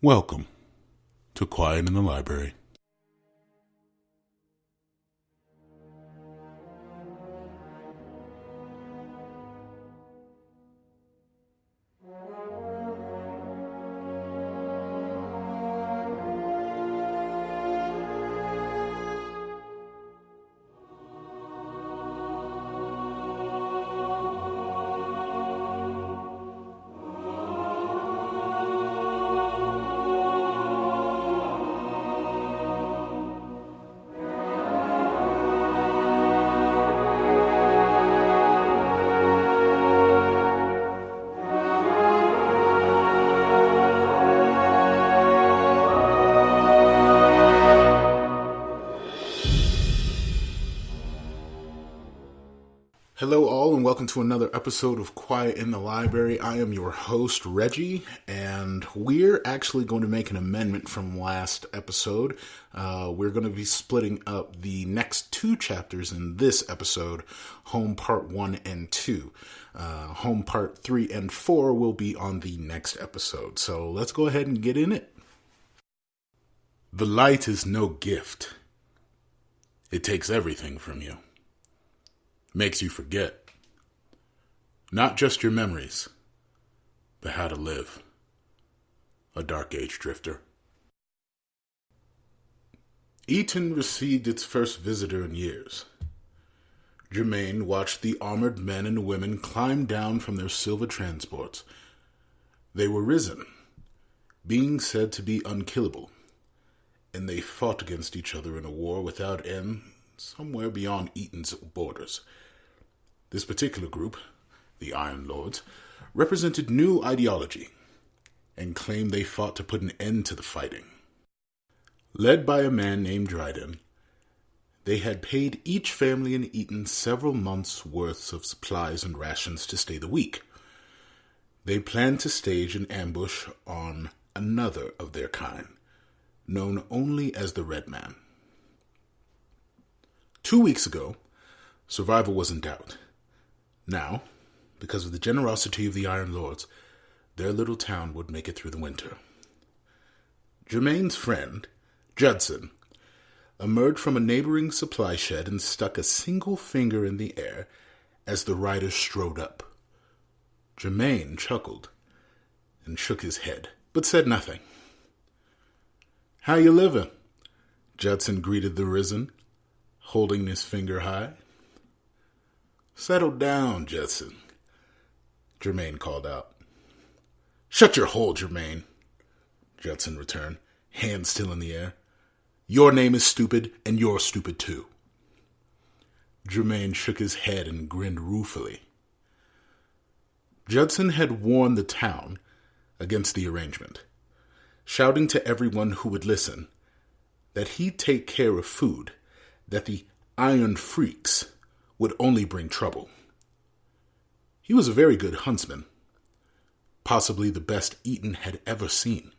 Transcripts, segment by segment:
Welcome to Quiet in the Library. Hello all and welcome to another episode of Quiet in the Library. I am your host, Reggie, and we're actually going to make an amendment from last episode. We're going to be splitting up the next two chapters in this episode, Home Part 1 and 2. Home Part 3 and 4 will be on the next episode, so let's go ahead and get in it. The light is no gift. It takes everything from you. Makes you forget. Not just your memories, but how to live. A Dark Age drifter. Eton received its first visitor in years. Germain watched the armored men and women climb down from their silver transports. They were risen, being said to be unkillable, and they fought against each other in a war without end somewhere beyond Eton's borders. This particular group, the Iron Lords, represented new ideology and claimed they fought to put an end to the fighting. Led by a man named Dryden, they had paid each family in Eton several months' worth of supplies and rations to stay the week. They planned to stage an ambush on another of their kind, known only as the Red Man. 2 weeks ago, survival was in doubt. Now, because of the generosity of the Iron Lords, their little town would make it through the winter. Germain's friend, Judson, emerged from a neighboring supply shed and stuck a single finger in the air as the riders strode up. Germain chuckled and shook his head, but said nothing. "How you living?" Judson greeted the risen, holding his finger high. "Settle down, Judson," Germain called out. "Shut your hole, Germain," Judson returned, hand still in the air. "Your name is stupid, and you're stupid too." Germain shook his head and grinned ruefully. Judson had warned the town against the arrangement, shouting to everyone who would listen that he'd take care of food, that the Iron Freaks would only bring trouble. He was a very good huntsman, possibly the best Eton had ever seen,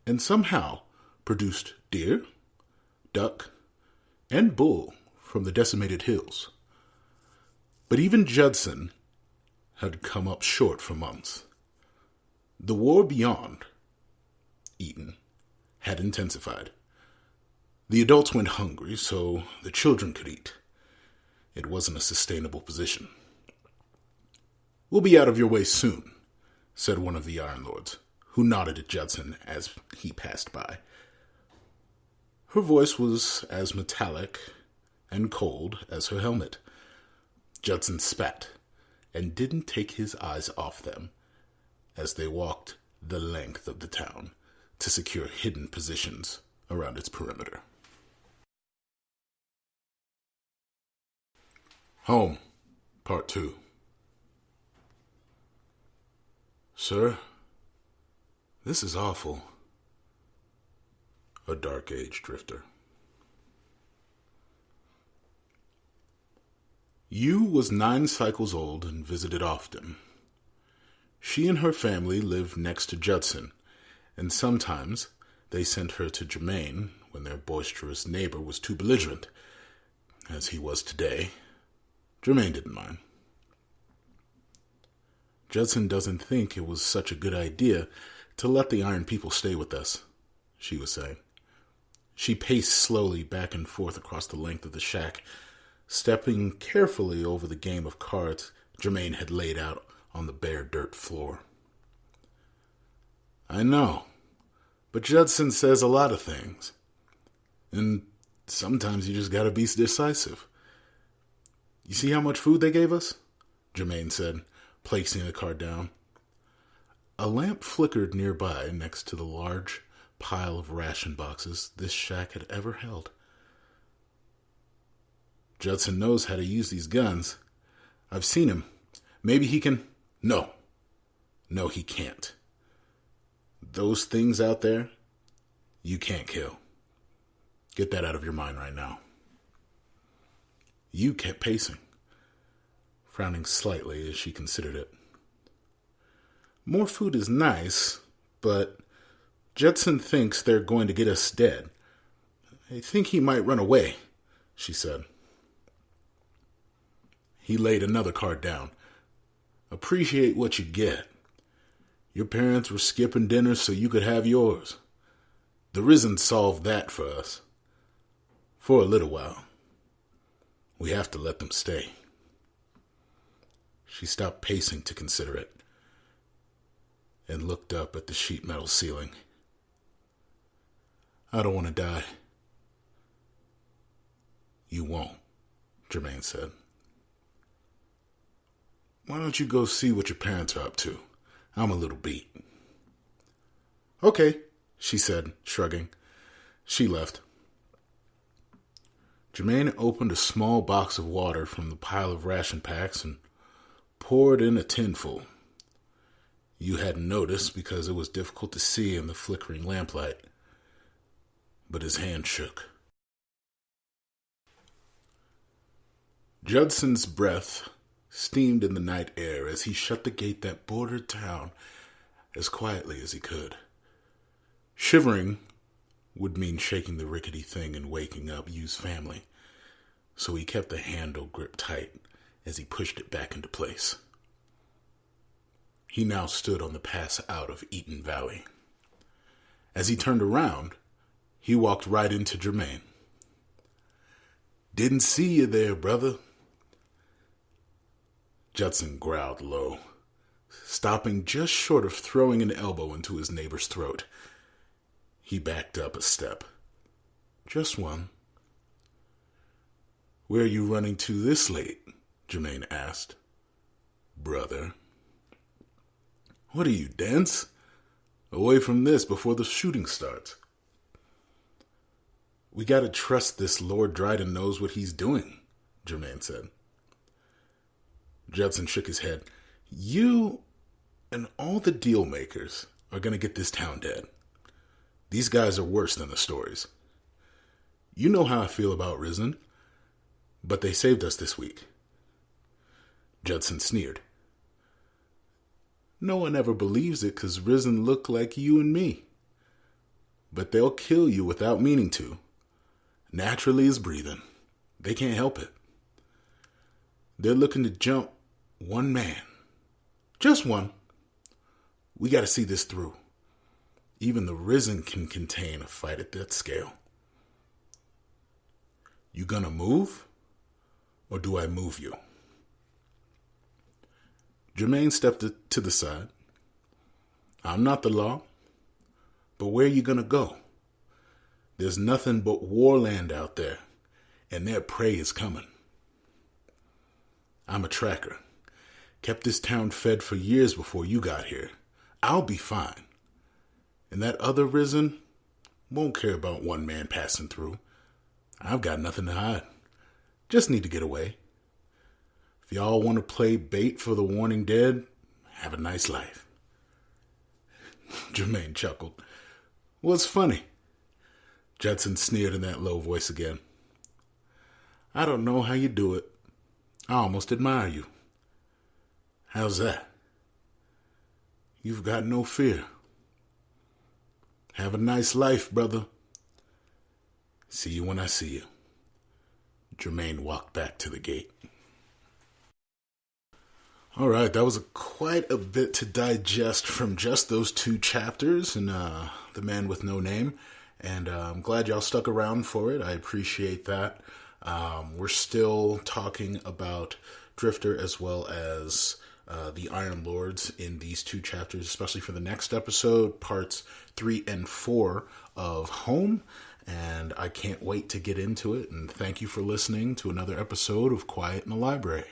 and somehow produced deer, duck, and bull from the decimated hills. But even Judson had come up short for months. The war beyond Eton had intensified. The adults went hungry, so the children could eat. It wasn't a sustainable position. "We'll be out of your way soon," said one of the Iron Lords, who nodded at Judson as he passed by. Her voice was as metallic and cold as her helmet. Judson spat and didn't take his eyes off them as they walked the length of the town to secure hidden positions around its perimeter. Home, Part 2. "Sir, this is awful." A Dark Age drifter. Yu was 9 cycles old and visited often. She and her family lived next to Judson, and sometimes they sent her to Germain when their boisterous neighbor was too belligerent, as he was today. Germain didn't mind. Judson doesn't think it was such a good idea to let the Iron People stay with us, she was saying. She paced slowly back and forth across the length of the shack, stepping carefully over the game of cards Jermaine had laid out on the bare dirt floor. I know, but Judson says a lot of things. And sometimes you just gotta be decisive. You see how much food they gave us? Jermaine said, placing the card down. A lamp flickered nearby next to the large pile of ration boxes this shack had ever held. Judson knows how to use these guns. I've seen him. Maybe he can... No, he can't. Those things out there, you can't kill. Get that out of your mind right now. You kept pacing, frowning slightly as she considered it. More food is nice, but Judson thinks they're going to get us dead. I think he might run away, she said. He laid another card down. Appreciate what you get. Your parents were skipping dinner so you could have yours. The Risen solved that for us. For a little while. We have to let them stay. She stopped pacing to consider it and looked up at the sheet metal ceiling. I don't want to die. You won't, Jermaine said. Why don't you go see what your parents are up to? I'm a little beat. Okay, she said, shrugging. She left. Jermaine opened a small box of water from the pile of ration packs and poured in a tinful. You hadn't noticed because it was difficult to see in the flickering lamplight, but his hand shook. Judson's breath steamed in the night air as he shut the gate that bordered town as quietly as he could. Shivering would mean shaking the rickety thing and waking up Yu's family, so he kept the handle gripped tight as he pushed it back into place. He now stood on the pass out of Eaton Valley. As he turned around, he walked right into Jermaine. Didn't see you there, brother. Judson growled low, stopping just short of throwing an elbow into his neighbor's throat. He backed up a step. Just one. Where are you running to this late? Jermaine asked. Brother. What are you, dense? Away from this before the shooting starts. We gotta trust this Lord Dryden knows what he's doing, Jermaine said. Judson shook his head. You and all the deal makers are gonna get this town dead. These guys are worse than the stories. You know how I feel about Risen, but they saved us this week. Judson sneered. No one ever believes it 'cause Risen look like you and me. But they'll kill you without meaning to. Naturally as breathing. They can't help it. They're looking to jump one man. Just one. We gotta see this through. Even the Risen can contain a fight at that scale. You gonna move? Or do I move you? Jermaine stepped to the side. I'm not the law. But where are you gonna go? There's nothing but war land out there, and their prey is coming. I'm a tracker. Kept this town fed for years before you got here. I'll be fine. And that other Risen won't care about one man passing through. I've got nothing to hide. Just need to get away. If y'all want to play bait for the Warning Dead, have a nice life. Jermaine chuckled. What's funny? Judson sneered in that low voice again. I don't know how you do it. I almost admire you. How's that? You've got no fear. Have a nice life, brother. See you when I see you. Jermaine walked back to the gate. All right, that was quite a bit to digest from just those two chapters in The Man with No Name, and I'm glad y'all stuck around for it. I appreciate that. We're still talking about Drifter as well as the Iron Lords in these two chapters, especially for the next episode, parts 3 and 4 of Home, and I can't wait to get into it, and thank you for listening to another episode of Quiet in the Library.